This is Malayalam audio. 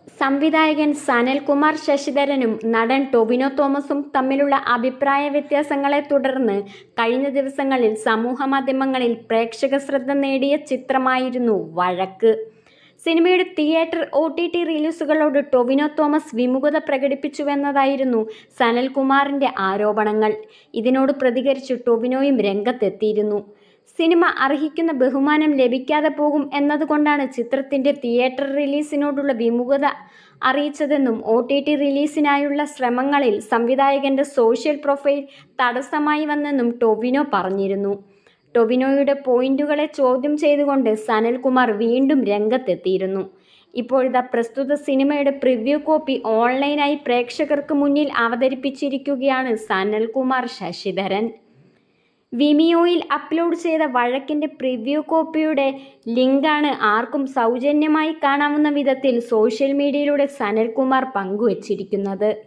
സംവിധായകൻ സനൽകുമാർ ശശിധരനും നടൻ ടൊവിനോ തോമസും തമ്മിലുള്ള അഭിപ്രായ വ്യത്യാസങ്ങളെ തുടർന്ന് കഴിഞ്ഞ ദിവസങ്ങളിൽ സമൂഹമാധ്യമങ്ങളിൽ പ്രേക്ഷക ശ്രദ്ധ നേടിയ ചിത്രമായിരുന്നു വഴക്ക്. സിനിമയുടെ തിയേറ്റർ OTT റിലീസുകളോട് ടൊവിനോ തോമസ് വിമുഖത പ്രകടിപ്പിച്ചുവെന്നതായിരുന്നു സനൽകുമാറിന്റെ ആരോപണങ്ങൾ. ഇതിനോട് പ്രതികരിച്ച് ടൊവിനോയും രംഗത്തെത്തിയിരുന്നു. സിനിമ അർഹിക്കുന്ന ബഹുമാനം ലഭിക്കാതെ പോകും എന്നതുകൊണ്ടാണ് ചിത്രത്തിന്റെ തിയേറ്റർ റിലീസിനോടുള്ള വിമുഖത അറിയിച്ചതെന്നും OTT റിലീസിനായുള്ള ശ്രമങ്ങളിൽ സംവിധായകന്റെ സോഷ്യൽ പ്രൊഫൈൽ തടസ്സമായി വന്നെന്നും ടൊവിനോ പറഞ്ഞിരുന്നു. ടൊവിനോയുടെ പോയിന്റുകളെ ചോദ്യം ചെയ്തുകൊണ്ട് സനൽകുമാർ വീണ്ടും രംഗത്തെത്തിയിരുന്നു. ഇപ്പോഴിതാ പ്രസ്തുത സിനിമയുടെ പ്രിവ്യൂ കോപ്പി ഓൺലൈനായി പ്രേക്ഷകർക്ക് മുന്നിൽ അവതരിപ്പിച്ചിരിക്കുകയാണ് സനൽകുമാർ ശശിധരൻ. വിമിയോയിൽ അപ്ലോഡ് ചെയ്ത വഴക്കിന്റെ പ്രിവ്യൂ കോപ്പിയുടെ ലിങ്കാണ് ആർക്കും സൗജന്യമായി കാണാവുന്ന വിധത്തിൽ സോഷ്യൽ മീഡിയയിലൂടെ സനൽകുമാർ പങ്കുവച്ചിരിക്കുന്നത്.